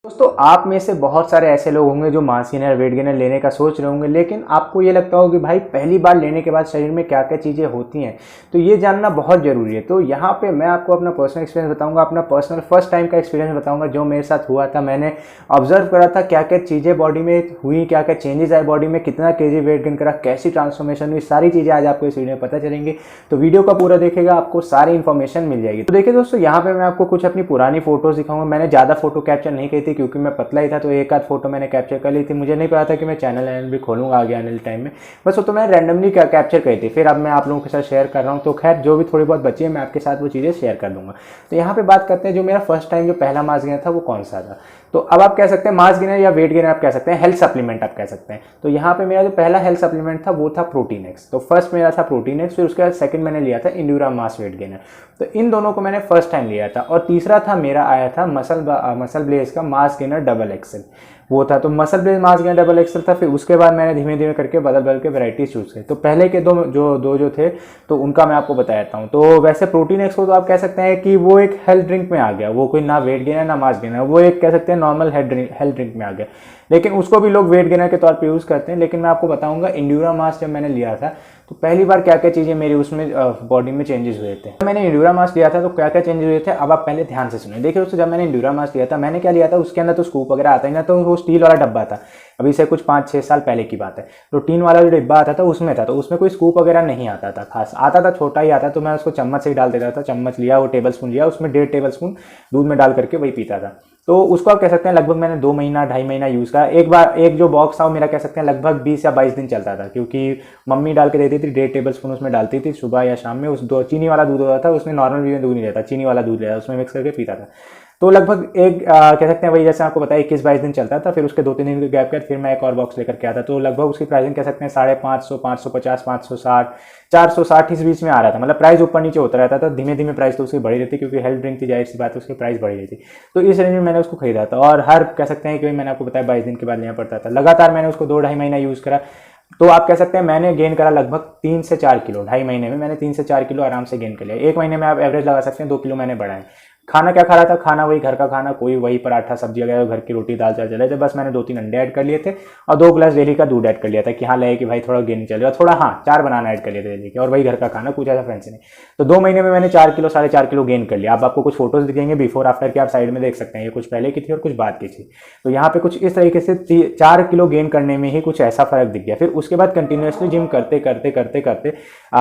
दोस्तों आप में से बहुत सारे ऐसे लोग होंगे जो मास गेनर वेट गेनर लेने का सोच रहे होंगे, लेकिन आपको ये लगता होगा कि भाई पहली बार लेने के बाद शरीर में क्या क्या चीज़ें होती हैं, तो ये जानना बहुत ज़रूरी है। तो यहाँ पे मैं आपको अपना पर्सनल एक्सपीरियंस बताऊंगा, अपना पर्सनल फर्स्ट टाइम का एक्सपीरियंस बताऊंगा जो मेरे साथ हुआ था। मैंने ऑब्जर्व करा था क्या क्या चीज़ें बॉडी में हुई, क्या क्या चेंजेस आए बॉडी में, कितना केजी वेट गेन करा, कैसी ट्रांसफॉर्मेशन हुई, सारी चीज़ें आज आपको इस वीडियो में पता चलेंगी। तो वीडियो का पूरा देखेगा, आपको सारी इन्फॉर्मेशन मिल जाएगी। तो देखिए दोस्तों, यहाँ पे मैं आपको कुछ अपनी पुरानी फोटोज दिखाऊंगा। मैंने ज़्यादा फोटो कैप्चर नहीं की थी क्योंकि मैं पतला ही था, तो एक आध फोटो मैंने कैप्चर कर ली थी। मुझे नहीं पता था कि मैं चैनल भी खोलूंगा आगे आने वाले टाइम में, बस वो तो मैं रैंडमली कैप्चर करी थी। फिर अब मैं आप लोगों के साथ शेयर कर रहा हूँ। तो खैर जो भी थोड़ी बहुत बची है मैं आपके साथ वो चीज़ें शेयर कर दूंगा। तो यहाँ पे बात करते हैं जो मेरा फर्स्ट टाइम जो पहला मास गेनर था वो कौन सा था। तो अब आप कह सकते हैं मास गेनर या वेट गेनर आप कह सकते हैं, हेल्थ सप्लीमेंट आप कह सकते हैं। तो यहाँ पे मेरा जो पहला हेल्थ सप्लीमेंट था वो था प्रोटीन एक्स। तो फर्स्ट मेरा था प्रोटीन एक्स, फिर उसके बाद सेकंड मैंने लिया था इंड्यूरा मास वेट गेनर। तो इन दोनों को मैंने फर्स्ट टाइम लिया था। और तीसरा था मेरा आया था मसल ब्लेज का मास गेनर डबल एक्सल, वो था। तो MuscleBlaze mass gainer double XL था। फिर उसके बाद मैंने धीमे धीमे करके बदल के वैरायटीज चूज की। तो पहले के दो थे तो उनका मैं आपको बता देता हूँ। तो वैसे प्रोटीन एक्स को तो आप कह सकते हैं कि वो एक हेल्थ ड्रिंक में आ गया, वो कोई ना वेट गेनर ना मास गेनर, वो एक कह सकते हैं नॉर्मल हेल्थ ड्रिंक में आ गया। लेकिन उसको भी लोग वेट गेनर के तौर पे यूज़ करते हैं। लेकिन मैं आपको बताऊंगा इंड्यूरा मास जब मैंने लिया था तो पहली बार क्या क्या चीज़ें मेरी उसमें बॉडी में चेंजेस हुए थे। मैंने इंड्यूरा मास लिया था तो क्या क्या चेंजेस हुए थे अब आप पहले ध्यान से सुनिए। देखिए दोस्तों, जब मैंने इंड्यूरा मास लिया था मैंने क्या लिया था, उसके अंदर तो स्कूप वगैरह आता ही ना, तो वो स्टील वाला डब्बा था। अभी से कुछ 5-6 साल पहले की बात है। तो टीन वाला जो डिब्बा आता था उसमें था, तो उसमें कोई स्कूप वगैरह नहीं आता था, खास आता था छोटा ही आता। तो मैं उसको चम्मच से ही डाल देता था। चम्मच लिया, वो टेबल स्पून लिया, उसमें 1.5 टेबल स्पून दूध में डाल करके वही पीता था। तो उसको आप कह सकते हैं लगभग मैंने 2 महीना 2.5 महीना यूज़ करा। एक बार एक जो बॉक्स था वो मेरा कह सकते हैं लगभग 20 या 22 दिन चलता था, क्योंकि मम्मी डाल के देती थी। 1.5 टेबल स्पून उसमें डालती थी सुबह या शाम में। उस दो चीनी वाला दूध होता था, उसमें नॉर्मल भी दूध नहीं रहता, चीनी वाला दूध रहता, उसमें मिक्स करके पीता था। तो लगभग एक कह सकते हैं वही जैसे आपको बताया 21-22 दिन चलता था। फिर उसके 2-3 दिन के गैप के बाद फिर मैं एक और बॉक्स लेकर के आता। तो लगभग उसकी प्राइसिंग कह सकते हैं 550, 550, 560, 460 इस बीच में आ रहा था। मतलब प्राइस ऊपर नीचे होता रहता था। धीमे धीमे प्राइस तो उसकी बढ़ी रहती, क्योंकि हेल्थ ड्रिंक थी, जाहिर सी बात है उसकी प्राइस बढ़ी रहती। तो इस रेंज में मैंने उसको खरीदा था। और हर कह सकते हैं कि मैंने आपको बताया 22 दिन के बाद लेना पड़ता था। लगातार मैंने उसको 2-2.5 महीना यूज़ करा। तो आप कह सकते हैं मैंने गेन करा लगभग 3 से 4 किलो। 2.5 महीने में मैंने 3 से 4 किलो आराम से गेन कर लिया। 1 महीने में आप एवरेज लगा सकते हैं 2 किलो मैंने बढ़ाए। खाना क्या खा रहा था, खाना वही घर का खाना, कोई वही पराठा सब्जी वगैरह, घर की रोटी दाल चावल चले थे। बस मैंने 2-3 अंडे ऐड कर लिए थे और 2 गिलास डेली का दूध ऐड कर लिया था कि हाँ लगे कि भाई थोड़ा गेन चले। और थोड़ा 4 बनाना ऐड कर लिए थे डेली के, और वही घर का खाना, कुछ ऐसा फैंसी नहीं। तो 2 महीने में मैंने 4 किलो 4.5 किलो गेन कर लिया। अब आपको कुछ फोटोज दिखेंगे बिफोर आफ्टर के, आप साइड में देख सकते हैं। ये कुछ पहले की थी और कुछ बाद की थी। तो यहाँ पे कुछ इस तरीके से 4 किलो गेन करने में ही कुछ ऐसा फर्क दिख गया। फिर उसके बाद कंटिन्यूसली जिम करते करते करते करते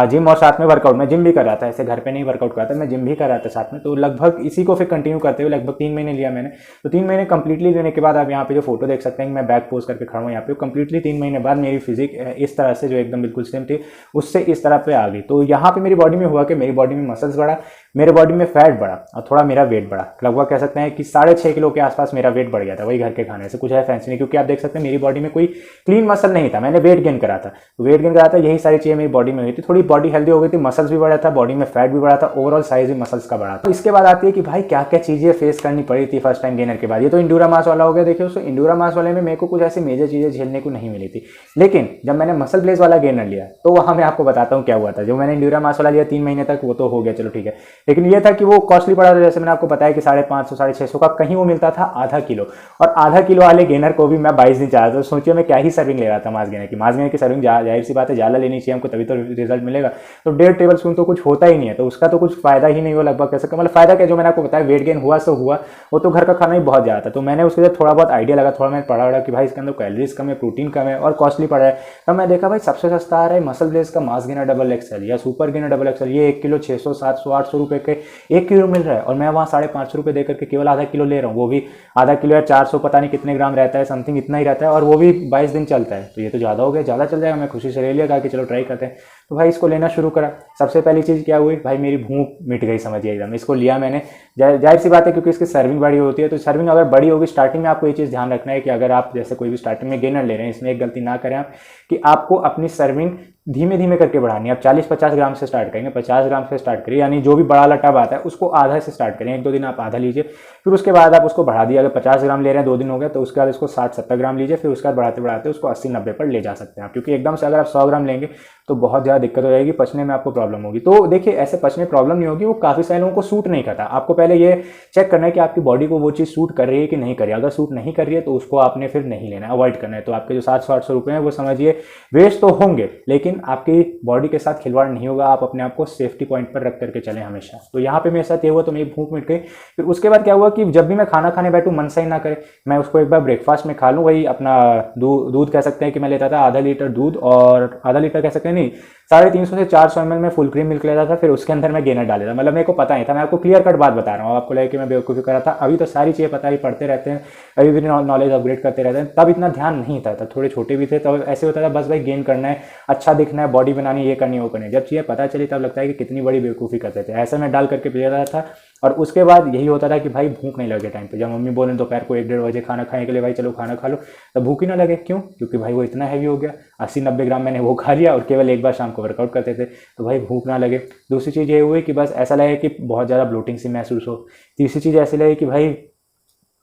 जिम और साथ में वर्कआउट, मैं जिम भी कर रहा था, ऐसे घर पे नहीं वर्कआउट करता, मैं जिम भी कर रहा था साथ में। तो लगभग इसी को फिर कंटिन्यू करते हुए लगभग 3 महीने लिया मैंने। तो 3 महीने कंप्लीटली लेने के बाद आप यहाँ पे जो फोटो देख सकते हैं, मैं बैक पोज करके खड़ा हूँ यहाँ पे। कंप्लीटली 3 महीने बाद मेरी फिजिक इस तरह से जो एकदम बिल्कुल सेम थी उससे इस तरह पे आ गई। तो यहाँ पे मेरी बॉडी में हुआ कि मेरी बॉडी में मसल्स बढ़ा, मेरे बॉडी में फैट बढ़ा और थोड़ा मेरा वेट बढ़ा। लगभग कह सकते हैं कि 6.5 किलो के आसपास मेरा वेट बढ़ गया था, वही घर के खाने से, कुछ है फैंसी नहीं। क्योंकि आप देख सकते हैं मेरी बॉडी में कोई क्लीन मसल नहीं था, मैंने वेट गेन करा था। तो वेट गेन करा था, यही सारी चीजें मेरी बॉडी में हुई थी। थोड़ी बॉडी हेल्दी हो गई थी, मसल्स भी बढ़ा था, बॉडी में फैट भी बढ़ा था, ओवरऑल साइज भी मसल्स का बढ़ा था। तो इसके बाद आती है कि भाई क्या क्या चीजें फेस करनी पड़ी थी फर्स्ट टाइम गेनर के बाद। ये तो इंड्यूरा मास वाला हो गया। देखिए दोस्तों, इंड्यूरा मास वाले में मेरे को कुछ ऐसी मेजर चीजें झेलने को नहीं मिली थी। लेकिन जब मैंने मसल ब्लेज वाला गेनर लिया तो वहां मैं आपको बताता हूँ क्या हुआ था। जो मैंने इंड्यूरा मास वाला लिया 3 महीने तक, वो तो हो गया चलो ठीक है। लेकिन ये था कि वो कॉस्टली पड़ा था। जैसे मैंने आपको बताया कि 550, 650 का, कहीं वो मिलता था आधा किलो। और आधा किलो वाले गेनर को भी मैं 22 दिन चाह रहा था। तो सोचिए मैं क्या ही सर्विंग ले रहा था मास गेनर की। मास गेनर की सर्विंग जाहिर सी बात है ज़्यादा लेनी चाहिए हमको, तभी तो रिजल्ट मिलेगा। तो 1.5 टेबल स्पून तो कुछ होता ही नहीं है, तो उसका तो कुछ फायदा ही नहीं हुआ लगभग कैसे। मतलब फायदा क्या, जो मैंने आपको बताया वेट गेन हुआ सो हुआ, वो तो घर का खाना ही बहुत ज़्यादा था। तो मैंने उसके लिए थोड़ा बहुत आइडिया लगा, थोड़ा मैंने पढ़ा कि भाई इसके अंदर कैलोरीज कम है, प्रोटीन कम है और कॉस्टली पड़ा है। तब मैं देखा भाई सबसे सस्ता आ रहा है मसल ब्लेज का मास गेनर डबल एक्सल या सुपर गेनर डबल एक्सल। ये 1 किलो 600, 700, 800 रुपए के 1 किलो मिल रहा है, और मैं वहाँ 550 रुपए देकर के केवल आधा किलो ले रहा हूँ। वो भी आधा किलो या 400 पता नहीं कितने ग्राम रहता है, समथिंग इतना ही रहता है, और वो भी 22 दिन चलता है। तो ये तो ज़्यादा हो गया, ज़्यादा चल जाएगा। मैं खुशी से ले लिया, कहा कि चलो ट्राई करते हैं। तो भाई इसको लेना शुरू करा। सबसे पहली चीज़ क्या हुई भाई, मेरी भूख मिट गई समझिए एकदम। इसको लिया मैंने, जाहिर सी बात है क्योंकि इसकी सर्विंग बड़ी होती है। तो सर्विंग अगर बड़ी होगी, स्टार्टिंग में आपको ये चीज़ ध्यान रखना है कि अगर आप जैसे कोई भी स्टार्टिंग में गेनर ले रहे हैं, इसमें एक गलती ना करें आप कि आपको अपनी सर्विंग धीमे धीमे करके बढ़ानी है। आप 40-50 ग्राम से स्टार्ट करेंगे, 50 ग्राम से स्टार्ट करिए, यानी जो भी बड़ा वाला टब आता है उसको आधा से स्टार्ट करें। 1-2 दिन आप आधा लीजिए, फिर उसके बाद आप उसको बढ़ा दिए। अगर 50 ग्राम ले रहे हैं 2 दिन हो गए, तो उसके बाद इसको 60-70 ग्राम लीजिए, फिर उसके बाद बढ़ाते बढ़ाते उसको 80-90 पर ले जा सकते हैं आप। क्योंकि एकदम से अगर आप 100 ग्राम लेंगे तो बहुत ज़्यादा ज़्यादा दिक्कत हो जाएगी, पचने में आपको प्रॉब्लम होगी। तो देखिए ऐसे पचने में प्रॉब्लम नहीं होगी, वो काफ़ी सारे लोगों को सूट नहीं करता। आपको पहले ये चेक करना है कि आपकी बॉडी को वो चीज़ सूट कर रही है कि नहीं कर रही है। अगर सूट नहीं कर रही है तो उसको आपने फिर नहीं लेना, अवॉइड करना है। तो आपके जो 700-800 रुपये हैं वो समझिए वेस्ट तो होंगे, लेकिन आपकी बॉडी के साथ खिलवाड़ नहीं होगा। आप अपने आप को सेफ्टी पॉइंट पर रख करके चलें हमेशा। तो यहाँ पे मेरे साथ ये हुआ, तो मेरी भूख मिट गई। फिर उसके बाद क्या हुआ कि जब भी मैं खाना खाने बैठूँ मन सही ना करे, मैं उसको एक बार ब्रेकफास्ट में खा लूँ। वही अपना दूध कह सकते हैं कि मैं लेता था आधा लीटर दूध, और आधा लीटर कह सकते हैं नहीं, 350 से 400 ml में फुल क्रीम मिल्क लेता था। फिर उसके अंदर मैं गेनर डाल देता, मतलब मेरे को पता नहीं था। मैं आपको क्लियर कट बात बता रहा हूँ, आपको लगे कि मैं बेवकूफ़ी कर रहा था। अभी तो सारी चीज़ें पता ही, पढ़ते रहते हैं, अभी भी नॉलेज अपग्रेड करते रहते हैं। तब इतना ध्यान नहीं था, तब थोड़े छोटे भी थे, तब ऐसे होता था बस भाई गेन करना है, अच्छा दिखना है, बॉडी बनानी है, ये करनी है वो करनी है। जब चीज़ें पता चली तब लगता है कि कितनी बड़ी बेवकूफ़ी करते थे। ऐसा मैं डाल करके पी रहा था। और उसके बाद यही होता था कि भाई भूख नहीं लगे टाइम पे, जब मम्मी बोले दोपहर को 1-1:30 बजे खाना खाने के लिए, भाई चलो खाना खा लो, तब भूख ही ना लगे। क्यों? क्योंकि भाई वो इतना हैवी हो गया, 80-90 ग्राम मैंने वो खा लिया, और केवल एक बार शाम को वर्कआउट करते थे, तो भाई भूख ना लगे। दूसरी चीज़ ये हुई कि बस ऐसा लगे कि बहुत ज़्यादा ब्लोटिंग सी महसूस हो। तीसरी चीज़ ऐसी लगे कि भाई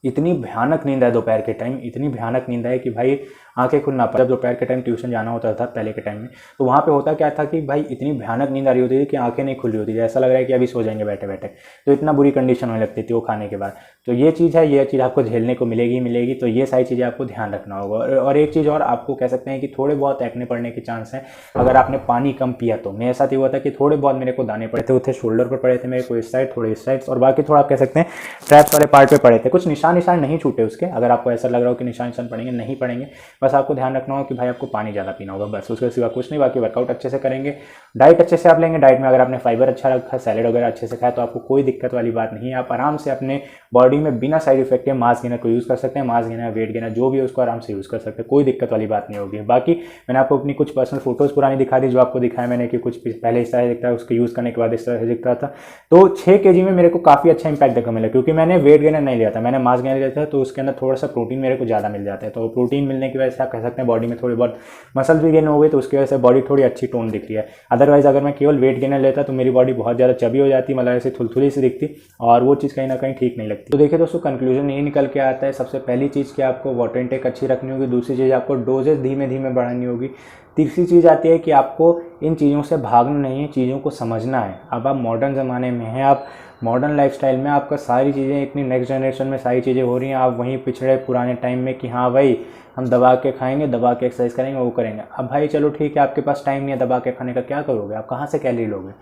इतनी भयानक नींद है दोपहर के टाइम, इतनी भयानक नींद है कि भाई आंखें खुल ना पाए। जब दोपहर के टाइम ट्यूशन जाना होता था पहले के टाइम में, तो वहाँ पे होता क्या था कि भाई इतनी भयानक नींद आ रही होती थी कि आंखें नहीं खुल रही होती थी, ऐसा लग रहा है कि अभी सो जाएंगे बैठे बैठे। तो इतना बुरी कंडीशन होने लगती थी वो खाने के बाद। तो ये चीज़ है, ये चीज़ आपको झेलने को मिलेगी। तो ये सारी चीज़ें आपको ध्यान रखना होगा। और एक चीज़ और आपको कह सकते हैं कि थोड़े बहुत एक्ने पड़ने के चांस हैं अगर आपने पानी कम पिया तो। मेरे साथ ये हुआ था कि थोड़े बहुत मेरे को दाने पड़े थे, वो थे शोल्डर पर पड़े थे मेरे को, इस साइड थोड़े इस साइड, और बाकी थोड़ा आप कह सकते हैं ट्रैप्स वाले पार्ट पे पड़े थे। कुछ निशान नहीं छूटे उसके, अगर आपको ऐसा लग रहा हो कि निशान पड़ेंगे, नहीं पड़ेंगे। बस आपको ध्यान रखना होगा कि भाई आपको पानी ज़्यादा पीना होगा, बस उसके सिवा कुछ नहीं। बाकी वर्कआउट अच्छे से करेंगे, डाइट अच्छे से आप लेंगे। डाइट में अगर आपने फाइबर अच्छा रखा, सैलेड वगैरह अच्छे से खाया, तो आपको कोई दिक्कत वाली बात नहीं है। आप आराम से अपने बॉडी में बिना साइड इफेक्ट के मास गेनर को यूज़ कर सकते हैं। मास गेनर, वेट गेनर जो भी है उसको आराम से यूज़ कर सकते हैं, कोई दिक्कत वाली बात नहीं होगी। बाकी मैंने आपको अपनी कुछ पर्सनल फोटोज़ पुरानी दिखा दी, जो आपको दिखाया मैंने कि कुछ पहले इस तरह दिखता है, उसके यूज़ करने के बाद इस तरह से दिखता था। तो 6 kg में मेरे को काफ़ी अच्छा इंपैक्ट देखने मिला, क्योंकि मैंने वेट गेनर नहीं लिया था, मैंने मास गेनर लिया था। तो उसके अंदर थोड़ा सा प्रोटीन मेरे को ज़्यादा मिल जाता है। तो प्रोटीन मिलने की वजह से आप कह सकते हैं बॉडी में थोड़ी बहुत मसल भी गेन हो गई, तो उसकी वजह से बॉडी थोड़ी अच्छी टोन दिख रही है। अदरवाइज अगर मैं केवल वेट गेनर लेता तो मेरी बॉडी बहुत ज़्यादा चबी हो जाती, मतलब ऐसे थुलथुली सी दिखती, और वो चीज़ कहीं ना कहीं ठीक नहीं लगती। तो देखिए दोस्तों, कंक्लूजन यही निकल के आता है। सबसे पहली चीज़ कि आपको वाटर इंटेक अच्छी रखनी होगी। दूसरी चीज़ आपको डोजेज धीमे धीमे बढ़ानी होगी। तीसरी चीज़ आती है कि आपको इन चीज़ों से भागना नहीं है, चीज़ों को समझना है। अब आप मॉडर्न ज़माने में हैं, आप मॉडर्न लाइफस्टाइल में, आपका सारी चीज़ें इतनी नेक्स्ट जनरेशन में सारी चीज़ें हो रही हैं। आप वहीं पिछड़े पुराने टाइम में कि हाँ भाई हम दबा के खाएंगे, दबा के एक्सरसाइज करेंगे, वो करेंगे। अब भाई चलो ठीक है, आपके पास टाइम नहीं है दबा के खाने का, क्या करोगे आप? कहाँ से कैलोरी लोगे?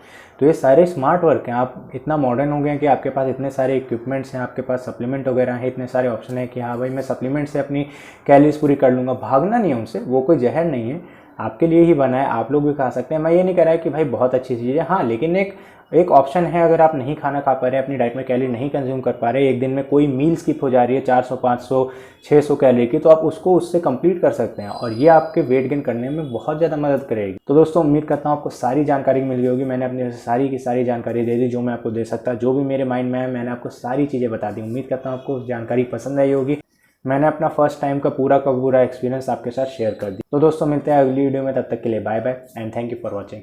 तो ये सारे स्मार्ट वर्क हैं। आप इतना मॉडर्न हो गए हैं कि आपके पास इतने सारे इक्विपमेंट्स हैं, आपके पास सप्लीमेंट वगैरह हैं, इतने सारे ऑप्शन हैं कि हाँ भाई मैं सप्लीमेंट से अपनी कैलोरीज पूरी कर लूँगा। भागना नहीं है उनसे, वो कोई जहर नहीं है, आपके लिए ही बना है, आप लोग भी खा सकते हैं। मैं ये नहीं कह रहा कि भाई बहुत अच्छी चीज़ है, हाँ, लेकिन एक ऑप्शन है। अगर आप नहीं खाना खा पा रहे हैं, अपनी डाइट में कैलोरी नहीं कंज्यूम कर पा रहे, एक दिन में कोई मील स्किप हो जा रही है 400, 500, 600 कैलोरी की, तो आप उसको उससे कंप्लीट कर सकते हैं, और ये आपके वेट गेन करने में बहुत ज़्यादा मदद करेगी। तो दोस्तों, उम्मीद करता हूँ आपको सारी जानकारी मिल गई होगी। मैंने अपनी सारी की सारी जानकारी दे दी जो मैं आपको दे सकता, जो भी मेरे माइंड में है मैंने आपको सारी चीज़ें बता दी। उम्मीद करता हूँ आपको जानकारी पसंद आई होगी। मैंने अपना फर्स्ट टाइम का पूरा एक्सपीरियंस आपके साथ शेयर कर दिया। तो दोस्तों, मिलते हैं अगली वीडियो में, तब तक के लिए bye bye and thank you for watching.